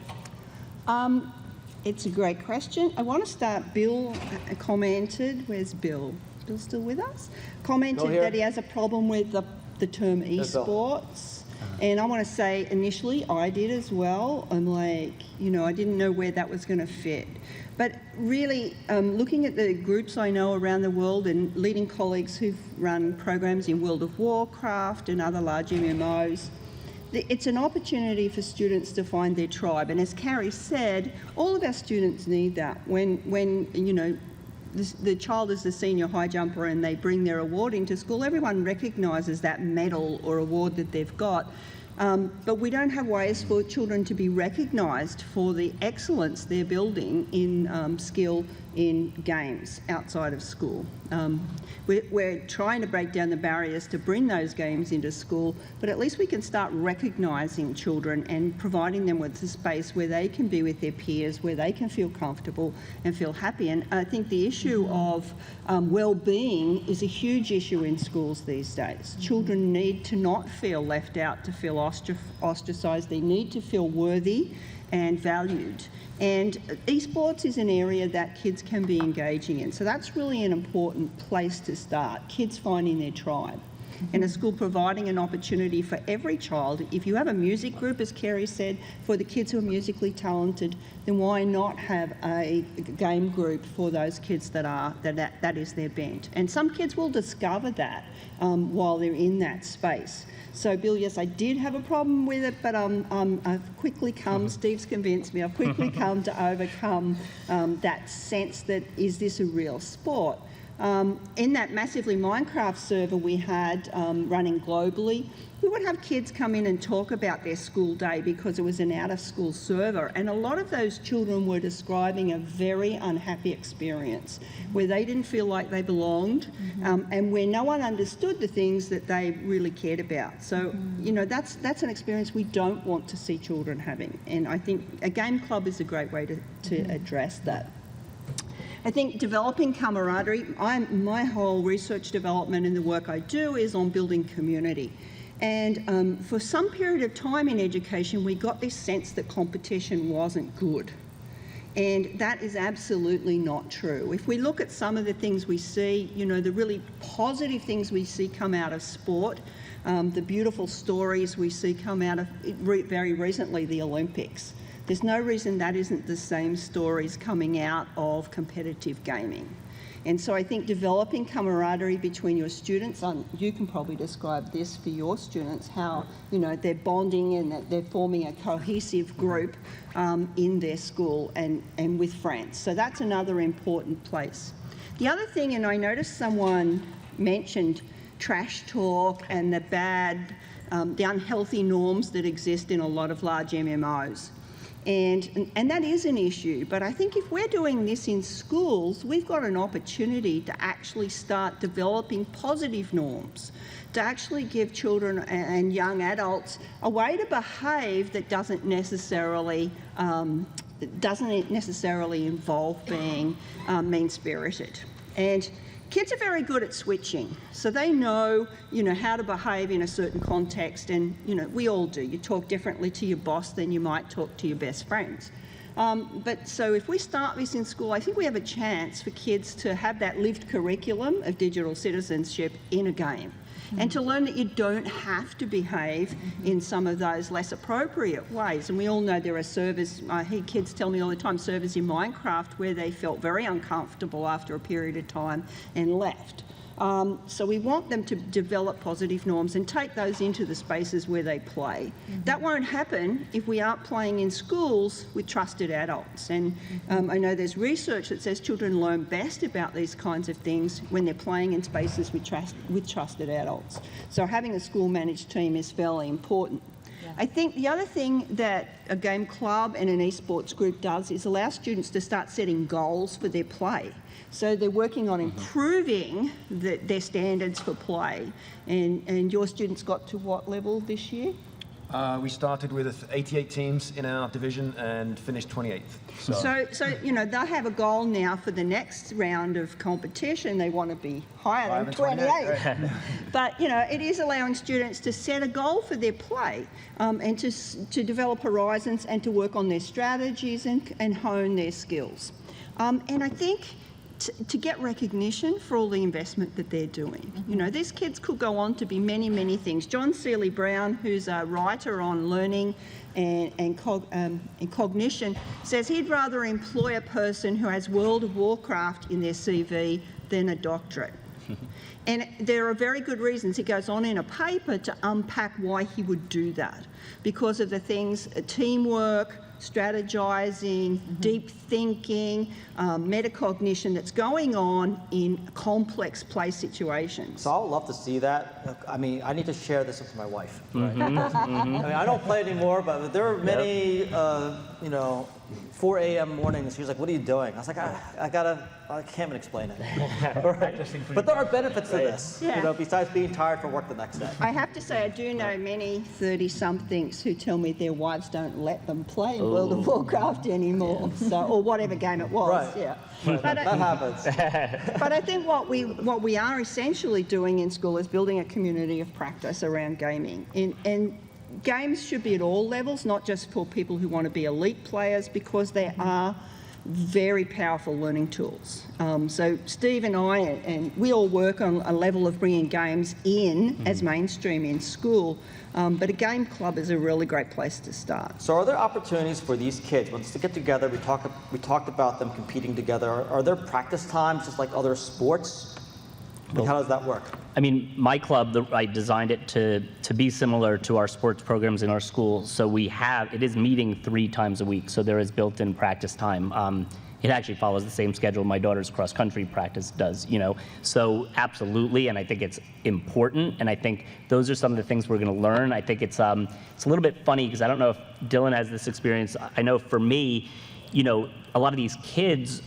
It's a great question. I want to start. Bill commented. Where's Bill? Bill's still with us? Commented here. that he has a problem with the term There's Bill. eSports. And I want to say, initially, I did as well. I'm like, I didn't know where that was going to fit. But really, looking at the groups I know around the world and leading colleagues who've run programs in World of Warcraft and other large MMOs, it's an opportunity for students to find their tribe. And as Carrie said, all of our students need that. When the child is the senior high jumper and they bring their award into school, everyone recognises that medal or award that they've got. But we don't have ways for children to be recognised for the excellence they're building in skill in games outside of school. We're trying to break down the barriers to bring those games into school, but at least we can start recognising children and providing them with a space where they can be with their peers, where they can feel comfortable and feel happy. And I think the issue of well-being is a huge issue in schools these days. Children need to not feel left out, to feel ostracised. They need to feel worthy and valued. And eSports is an area that kids can be engaging in. So that's really an important place to start, kids finding their tribe. And a school providing an opportunity for every child. If you have a music group, as Kerry said, for the kids who are musically talented, then why not have a game group for those kids that is their bent? And some kids will discover that while they're in that space. So, Bill, yes, I did have a problem with it, but I've quickly come, Steve's convinced me, I've quickly come to overcome that sense that, is this a real sport? In that Massively Minecraft server we had running globally, we would have kids come in and talk about their school day because it was an out-of-school server, and a lot of those children were describing a very unhappy experience where they didn't feel like they belonged, and where no one understood the things that they really cared about. So, that's an experience we don't want to see children having, and I think a game club is a great way to address that. I think developing camaraderie, my whole research development and the work I do is on building community. And for some period of time in education, we got this sense that competition wasn't good. And that is absolutely not true. If we look at some of the things we see, the really positive things we see come out of sport, the beautiful stories we see come out of, very recently, the Olympics. There's no reason that isn't the same stories coming out of competitive gaming. And so I think developing camaraderie between your students, you can probably describe this for your students, how they're bonding and that they're forming a cohesive group in their school and with friends. So that's another important place. The other thing, and I noticed someone mentioned trash talk and the unhealthy norms that exist in a lot of large MMOs. And that is an issue, but I think if we're doing this in schools, we've got an opportunity to actually start developing positive norms, to actually give children and young adults a way to behave that doesn't necessarily involve being mean-spirited. And kids are very good at switching, so they know, how to behave in a certain context, and, we all do. You talk differently to your boss than you might talk to your best friends. But so if we start this in school, I think we have a chance for kids to have that lived curriculum of digital citizenship in a game. And to learn that you don't have to behave in some of those less appropriate ways. And we all know there are servers, I hear kids tell me all the time, servers in Minecraft where they felt very uncomfortable after a period of time and left. So we want them to develop positive norms and take those into the spaces where they play. That won't happen if we aren't playing in schools with trusted adults. And I know there's research that says children learn best about these kinds of things when they're playing in spaces with trusted adults. So having a school-managed team is fairly important. I think the other thing that a game club and an eSports group does is allow students to start setting goals for their play. So they're working on improving their standards for play. And your students got to what level this year? We started with 88 teams in our division and finished 28th. So you know, they'll have a goal now for the next round of competition. They want to be higher than 28. But, you know, it is allowing students to set a goal for their play and to develop horizons and to work on their strategies and hone their skills. And I think to get recognition for all the investment that they're doing. You know, these kids could go on to be many, many things. John Seeley Brown, who's a writer on learning and cognition, says he'd rather employ a person who has World of Warcraft in their CV than a doctorate. And there are very good reasons. He goes on in a paper to unpack why he would do that. Because of the things, teamwork, strategizing, deep thinking, metacognition that's going on in complex play situations. So I would love to see that. I mean, I need to share this with my wife. Right? I mean, I don't play anymore, but there are many, you know, 4 a.m. mornings. She was like, "What are you doing?" I was like, I can't even explain it. Right. But there are benefits to this, you know, besides being tired for work the next day. I have to say, I do know many 30-somethings who tell me their wives don't let them play World of Warcraft anymore, so, or whatever game it was. Right. Yeah. But that happens. But I think what we are essentially doing in school is building a community of practice around gaming. And games should be at all levels, not just for people who want to be elite players, because they are very powerful learning tools. So Steve and I, and we all work on a level of bringing games in as mainstream in school, but a game club is a really great place to start. So are there opportunities for these kids, once they get together, we talked about them competing together, are there practice times just like other sports? Like, how does that work? I mean, my club, I designed it to be similar to our sports programs in our school. So it is meeting 3 times a week. So there is built-in practice time. It actually follows the same schedule my daughter's cross-country practice does, you know. So absolutely, and I think it's important. And I think those are some of the things we're going to learn. I think it's a little bit funny because I don't know if Dylan has this experience. I know for me, you know, a lot of these kids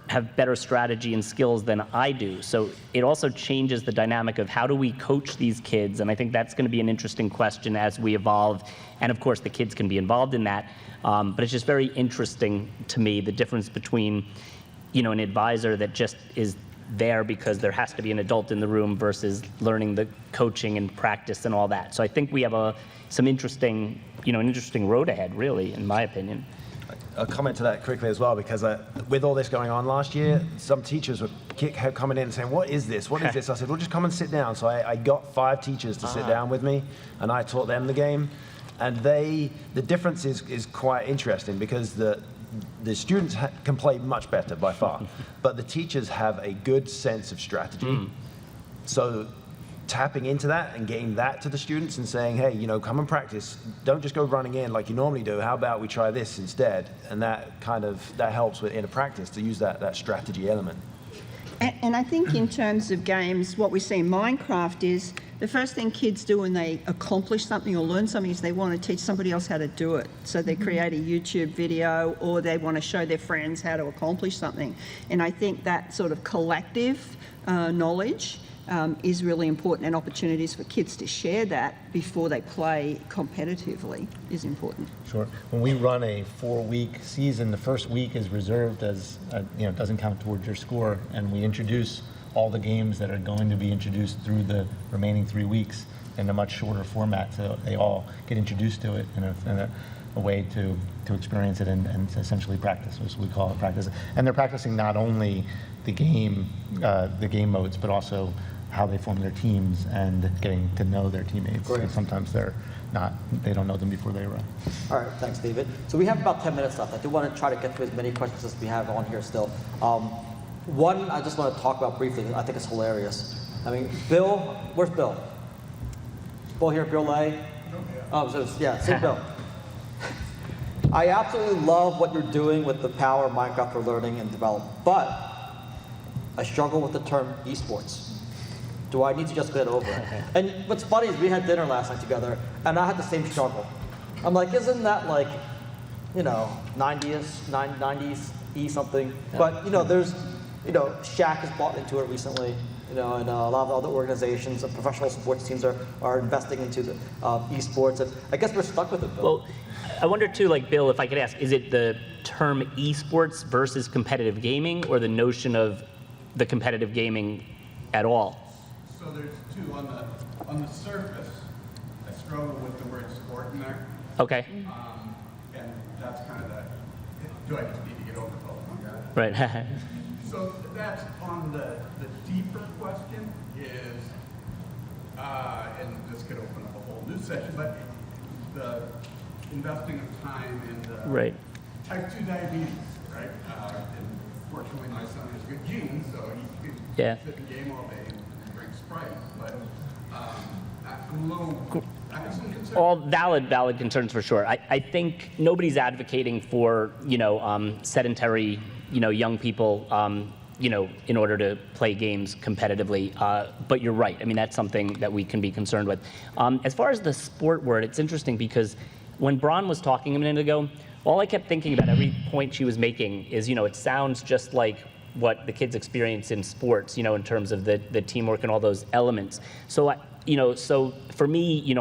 have better strategy and skills than I do. So it also changes the dynamic of how do we coach these kids? And I think that's going to be an interesting question as we evolve. And of course, the kids can be involved in that. But it's just very interesting to me, the difference between, you know, an advisor that just is there because there has to be an adult in the room versus learning the coaching and practice and all that. So I think we have an interesting road ahead, really, in my opinion. I'll comment to that quickly as well, because with all this going on last year, some teachers were coming in and saying, "What is this? What is this?" I said, "Well, just come and sit down." So I got 5 teachers to sit down with me, and I taught them the game. And the difference is quite interesting, because the students can play much better by far, but the teachers have a good sense of strategy. So tapping into that and getting that to the students and saying, "Hey, you know, come and practice. Don't just go running in like you normally do. How about we try this instead?" And that helps in a practice to use that strategy element. And I think in terms of games, what we see in Minecraft is the first thing kids do when they accomplish something or learn something is they want to teach somebody else how to do it. So they create a YouTube video, or they want to show their friends how to accomplish something. And I think that sort of collective knowledge is really important, and opportunities for kids to share that before they play competitively is important. Sure. When we run a 4-week season, the first week is reserved as, you know, doesn't count towards your score, and we introduce all the games that are going to be introduced through the remaining 3 weeks in a much shorter format, so they all get introduced to it in a way to experience it and essentially practice, as we call it, practice. And they're practicing not only the game modes, but also how they form their teams and getting to know their teammates. Great. Sometimes they don't know them before they arrive. All right, thanks, David. So we have about 10 minutes left. I do want to try to get through as many questions as we have on here still. One I just want to talk about briefly, I think it's hilarious. I mean, Bill, where's Bill? Bill here, Bill Lay? Oh, so yeah, same Bill. I absolutely love what you're doing with the power of Minecraft for learning and development, but I struggle with the term eSports. Do I need to just get over it? And what's funny is we had dinner last night together, and I had the same struggle. I'm like, isn't that like, 90s something? But there's, Shaq has bought into it recently. And a lot of other organizations and professional sports teams are investing into the esports, and I guess we're stuck with it, Bill. Well, I wonder too, like Bill, if I could ask, is it the term esports versus competitive gaming, or the notion of the competitive gaming at all? So there's two. On the surface, I struggle with the word sport in there, Okay. and that's kind of do I just need to get over both? Right. So that's on the deeper question is, and this could open up a whole new session, but the investing of time in the Right. type 2 diabetes, right? And fortunately, my son has good genes, so he can Yeah. sit and game all day and drink Sprite. But I'm a little, I have some concerns. All valid concerns for sure. I think nobody's advocating for, sedentary, young people, in order to play games competitively. But you're right. I mean, that's something that we can be concerned with. As far as the sport word, it's interesting because when Bron was talking a minute ago, all I kept thinking about every point she was making is, it sounds just like what the kids experience in sports, in terms of the teamwork and all those elements. So, so for me,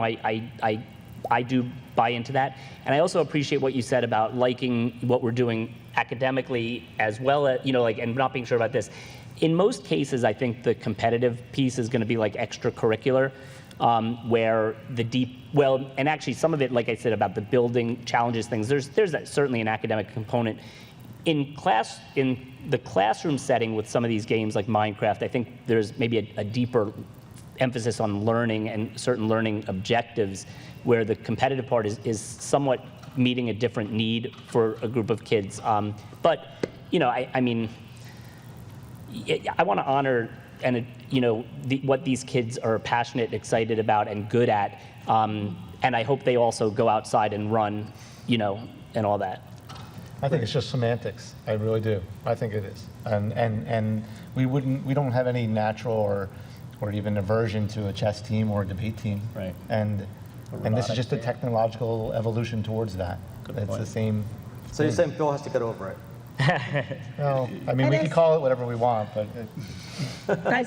I do buy into that. And I also appreciate what you said about liking what we're doing academically as well as, and not being sure about this. In most cases, I think the competitive piece is going to be like extracurricular, where the and actually some of it, like I said, about the building challenges things, there's certainly an academic component. In the classroom setting with some of these games like Minecraft, I think there's maybe a deeper emphasis on learning and certain learning objectives, where the competitive part is somewhat meeting a different need for a group of kids. But, I mean, I want to honor what these kids are passionate, excited about, and good at. And I hope they also go outside and run, and all that. I think it's just semantics. I really do. I think it is. And we don't have any natural or even aversion to a chess team or a debate team. Right. And this is just a technological evolution towards that. It's the same. So you're saying Bill has to get over it? Well, I mean, we can call it whatever we want, but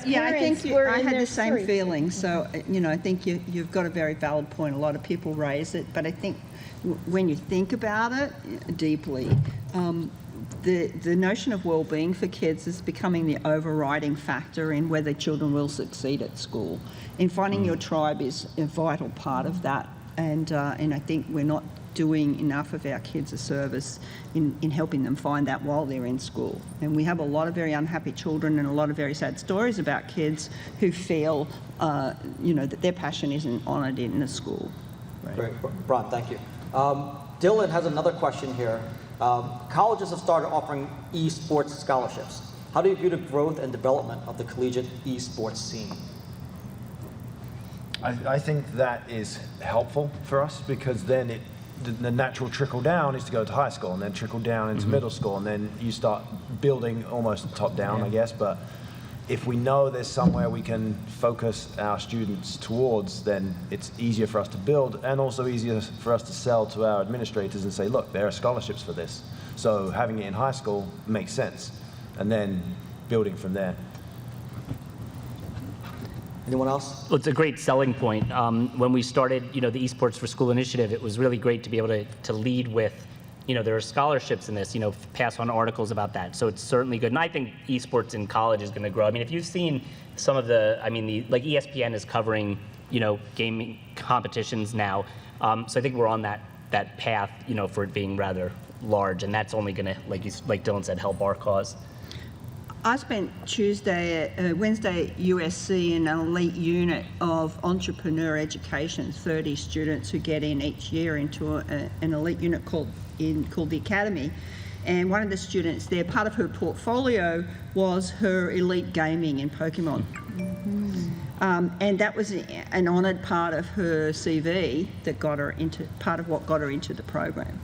Yeah, I think we're I in had their the same story. feeling. So, I think you've got a very valid point. A lot of people raise it, but I think when you think about it deeply, the notion of well-being for kids is becoming the overriding factor in whether children will succeed at school. And finding your tribe is a vital part of that. And I think we're not doing enough of our kids a service in helping them find that while they're in school. And we have a lot of very unhappy children and a lot of very sad stories about kids who feel, that their passion isn't honoured in the school. Great, Bron, thank you. Dylan has another question here. Colleges have started offering eSports scholarships. How do you view the growth and development of the collegiate eSports scene? I think that is helpful for us, because then the natural trickle down is to go to high school and then trickle down into middle school, and then you start building almost top down, I guess. But if we know there's somewhere we can focus our students towards, then it's easier for us to build, and also easier for us to sell to our administrators and say, look, there are scholarships for this. So having it in high school makes sense, and then building from there. Anyone else? Well, it's a great selling point. When we started, the eSports for School initiative, it was really great to be able to lead with, there are scholarships in this, pass on articles about that. So it's certainly good. And I think eSports in college is going to grow. I mean, if you've seen some of like ESPN is covering, gaming competitions now. So I think we're on that path, for it being rather large. And that's only going to, like Dylan said, help our cause. I spent Wednesday at USC in an elite unit of entrepreneur education, 30 students who get in each year into an elite unit called the Academy. and one of the students there, part of her portfolio was her elite gaming in Pokemon. And that was an honoured part of her CV that got her into, part of what got her into the program.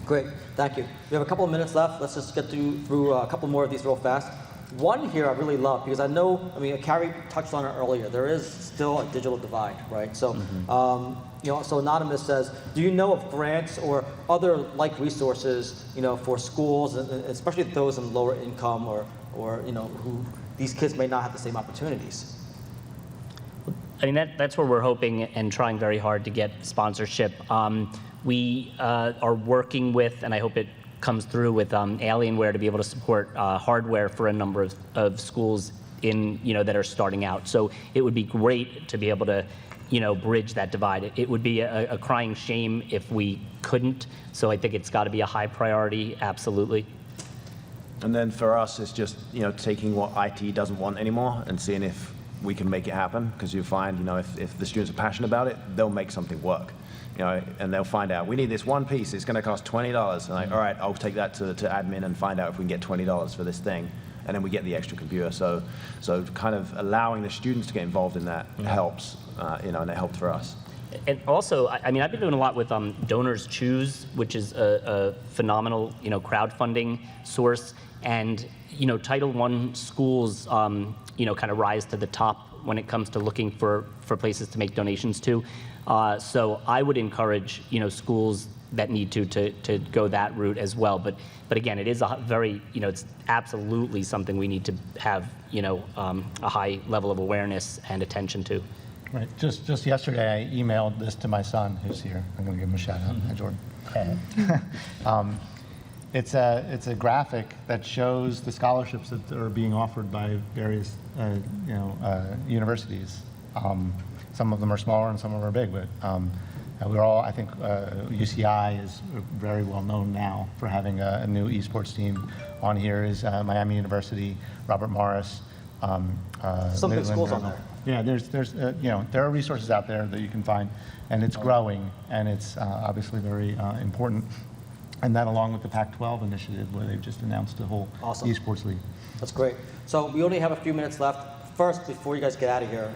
Great, thank you. We have a couple of minutes left. Let's just get through a couple more of these real fast. One here I really love because I know, I mean, Carrie touched on it earlier. There is still a digital divide, right? So, you know, so Anonymous says, do you know of grants or other like resources, you know, for schools, especially those in lower income or you know, who these kids may not have the same opportunities? I mean, that's where we're hoping and trying very hard to get sponsorship. We are working with, and I hope it comes through with Alienware to be able to support hardware for a number of schools in, you know, that are starting out. So it would be great to be able to, you know, bridge that divide. It would be a crying shame if we couldn't. So I think it's got to be a high priority, absolutely. And then for us, it's just, you know, taking what IT doesn't want anymore and seeing if we can make it happen. Because you find, you know, if the students are passionate about it, they'll make something work. You know, and they'll find out, we need this one piece, it's going to cost $20. And like, all right, I'll take that to admin and find out if we can get $20 for this thing. And then we get the extra computer. So kind of allowing the students to get involved in that helps, you know, and it helped for us. And also, I mean, I've been doing a lot with Donors Choose, which is a phenomenal, you know, crowdfunding source. And, you know, Title I schools, you know, kind of rise to the top when it comes to looking for places to make donations to. So I would encourage, you know, schools that need to go that route as well. But again, it is a very, you know, it's absolutely something we need to have, you know, a high level of awareness and attention to. Right. Just yesterday, I emailed this to my son, who's here. I'm going to give him a shout out. Hi, Jordan. It's a graphic that shows the scholarships that are being offered by various, you know, universities. Some of them are smaller and some of them are big, but we're all, I think, UCI is very well known now for having a new esports team. On here is Miami University, Robert Morris. Some big schools on there. Yeah, there's you know, there are resources out there that you can find, and it's growing, and it's obviously very important. And that along with the Pac-12 initiative, where they've just announced a whole esports league. That's great. So we only have a few minutes left. First, before you guys get out of here,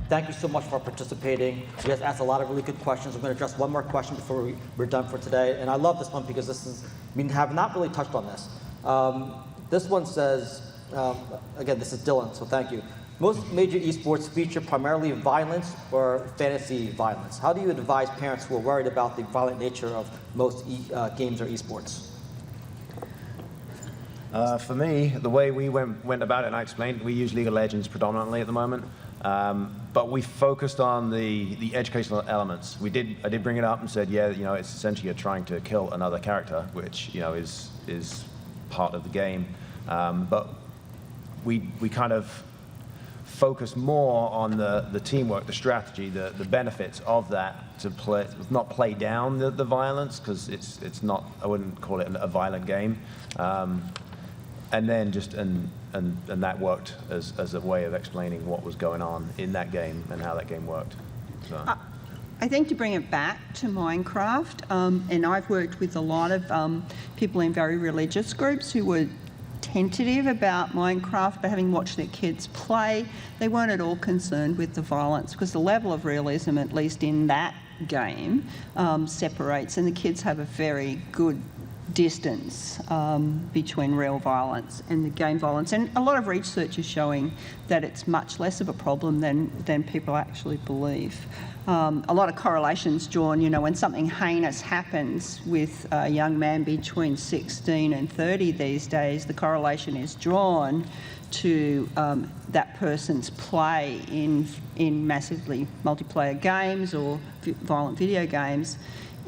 thank you so much for participating. You guys asked a lot of really good questions. I'm going to address one more question before we're done for today. And I love this one because this is, we have not really touched on this. This one says, again, this is Dylan, so thank you. Most major esports feature primarily violence or fantasy violence. How do you advise parents who are worried about the violent nature of most games or esports? For me, the way we went about it, and I explained, we use League of Legends predominantly at the moment, but we focused on the educational elements. I did bring it up and said, yeah, you know, it's essentially you're trying to kill another character, which, you know, is part of the game. But we kind of focus more on the teamwork, the strategy, the benefits of that, to not play down the violence, because it's not, I wouldn't call it a violent game. And then just, and that worked as a way of explaining what was going on in that game and how that game worked. So. I think to bring it back to Minecraft, and I've worked with a lot of people in very religious groups who were tentative about Minecraft, but having watched their kids play, they weren't at all concerned with the violence, because the level of realism, at least in that game, separates, and the kids have a very good distance between real violence and the game violence. And a lot of research is showing that it's much less of a problem than people actually believe. A lot of correlations drawn, you know, when something heinous happens with a young man between 16 and 30 these days, the correlation is drawn to that person's play in massively multiplayer games or violent video games,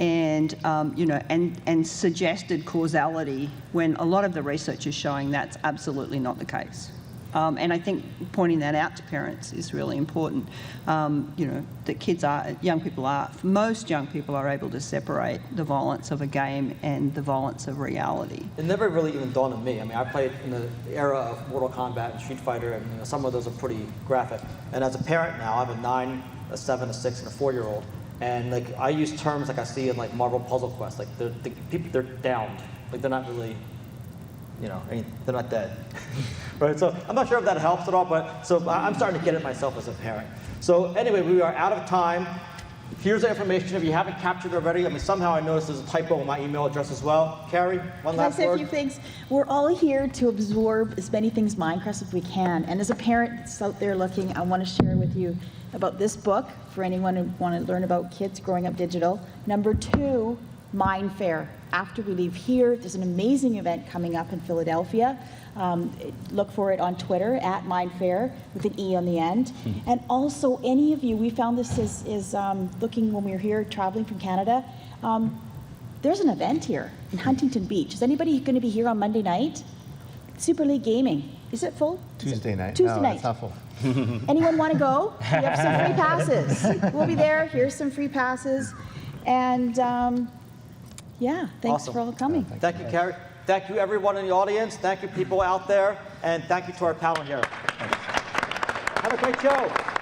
and you know, and suggested causality, when a lot of the research is showing that's absolutely not the case. And I think pointing that out to parents is really important. You know, that most young people are able to separate the violence of a game and the violence of reality. It never really even dawned on me. I mean, I played in the era of Mortal Kombat and Street Fighter, and you know, some of those are pretty graphic. And as a parent now, I have a 9, a 7, a 6, and a 4-year-old. And like, I use terms like I see in like Marvel Puzzle Quest, like they're downed. Like they're not really, you know, I mean, they're not dead, right? So I'm not sure if that helps at all, but so I'm starting to get it myself as a parent. So anyway, we are out of time. Here's the information. If you haven't captured it already, I mean, somehow I noticed there's a typo in my email address as well. Carrie, one last Can I say a word? few things? We're all here to absorb as many things Minecraft as we can. And as a parent that's out there looking, I want to share with you about this book for anyone who want to learn about kids growing up digital. Number 2, Mine Fair. After we leave here, there's an amazing event coming up in Philadelphia. Look for it on Twitter, @MineFair, with an E on the end. And also, any of you, we found this is looking when we were here traveling from Canada, there's an event here in Huntington Beach. Is anybody going to be here on Monday night? Super League Gaming. Is it full? Tuesday night. Tuesday No, night. it's not full. Anyone want to go? We have some free passes. We'll be there. Here's some free passes. And yeah, thanks Awesome. for all coming. Thank you, Carrie. Thank you, everyone in the audience. Thank you, people out there. And thank you to our panel here. Have a great show.